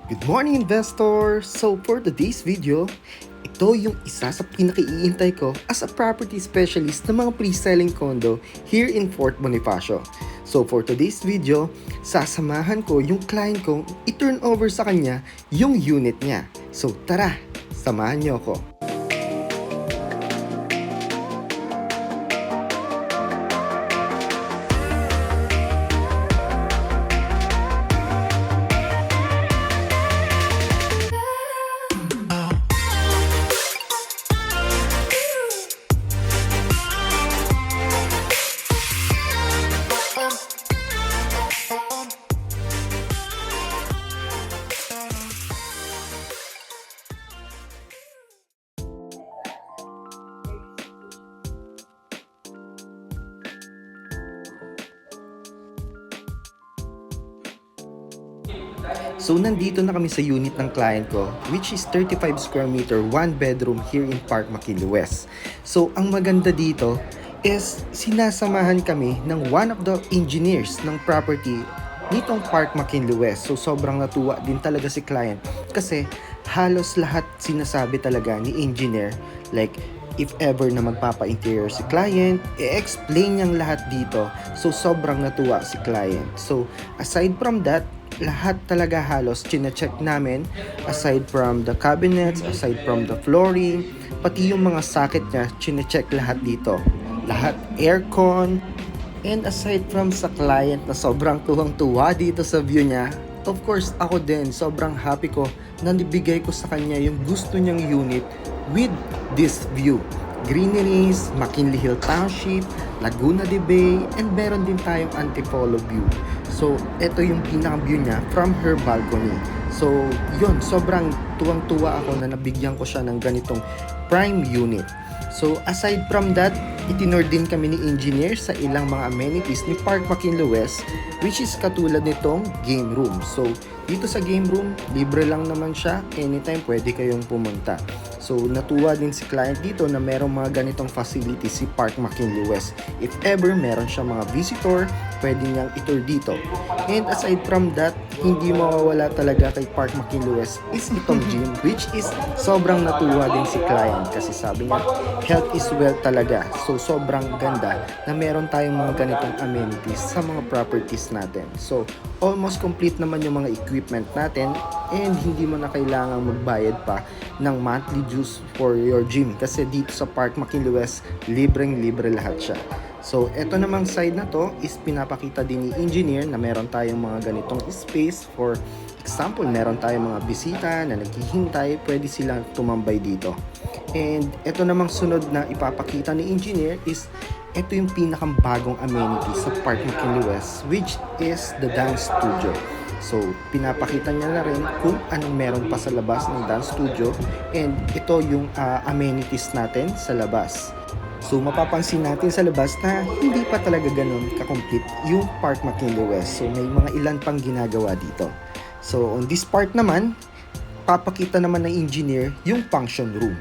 Good morning, investor! So for today's video, ito yung isa sa pinaki-iintay ko as a property specialist ng mga pre-selling condo here in Fort Bonifacio. So for today's video, sasamahan ko yung client kong i-turn over sa kanya yung unit niya. So tara, samahan niyo ako. So nandito na kami sa unit ng client ko, which is 35 square meter, 1 bedroom here in Park McKinley West. So ang maganda dito is sinasamahan kami ng one of the engineers ng property nitong Park McKinley West. So sobrang natuwa din talaga si client kasi halos lahat sinasabi talaga ni engineer, like if ever na magpapa-interior si client, i-explain niyang lahat dito. So sobrang natuwa si client. So aside from that, lahat talaga halos chine-check namin, aside from the cabinets, aside from the flooring, pati yung mga socket niya, chine-check lahat dito. Lahat aircon, and aside from sa client na sobrang tuwang-tuwa dito sa view niya, of course ako din sobrang happy ko na nibigay ko sa kanya yung gusto niyang unit with this view. Greeneries, McKinley Hill Township, Laguna de Bay, and meron din tayong Antipolo view. So, ito yung pinaka-view niya from her balcony. So, yun, sobrang tuwang-tuwa ako na nabigyan ko siya ng ganitong prime unit. So, aside from that, itinor din kami ni engineer sa ilang mga amenities ni Park McKinley West, which is katulad nitong game room. So, dito sa game room, libre lang naman siya. Anytime pwede kayong pumunta. So, natuwa din si client dito na merong mga ganitong facilities si Park McKinley West. If ever meron siya mga visitor, pwede niyang itour dito. And aside from that, hindi mawawala talaga kay Park McKinley West is itong gym, which is sobrang natuwa din si client kasi sabi niya, health is wealth talaga. So, sobrang ganda na meron tayong mga ganitong amenities sa mga properties natin. So, almost complete naman yung mga equipment natin and hindi mo na kailangang magbayad pa ng monthly dues for your gym kasi dito sa Park McKinley West, libreng-libre lahat siya. So, eto namang side na to is pinapakita din ni engineer na meron tayong mga ganitong space. For example, meron tayong mga bisita na naghihintay, pwede silang tumambay dito. And eto namang sunod na ipapakita ni engineer is ito yung pinakang bagong amenity sa Park McKinley West, which is the dance studio. So, pinapakita niya na rin kung anong meron pa sa labas ng dance studio, and ito yung amenities natin sa labas. So, mapapansin natin sa labas na hindi pa talaga ganun ka-complete yung Park McKinley West. So, may mga ilan pang ginagawa dito. So, on this part naman, papakita naman ng engineer yung function room.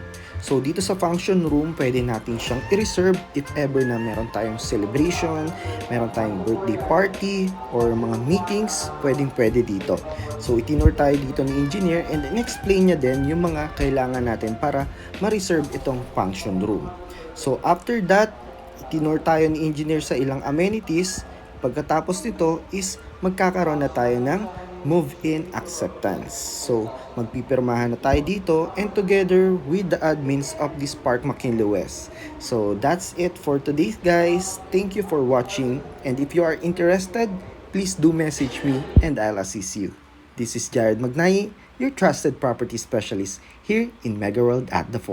So, dito sa function room, pwede natin siyang i-reserve if ever na meron tayong celebration, meron tayong birthday party, or mga meetings, pwede dito. So, itinor tayo dito ni engineer and in-explain niya din yung mga kailangan natin para ma-reserve itong function room. So, after that, itinor tayo ni engineer sa ilang amenities. Pagkatapos nito is magkakaroon na tayo ng move-in acceptance. So, magpipirmahan na tayo dito and together with the admins of this Park McKinley West. So, that's it for today, guys. Thank you for watching. And if you are interested, please do message me and I'll assist you. This is Jared Magnay, your trusted property specialist here in Mega World at the Fort.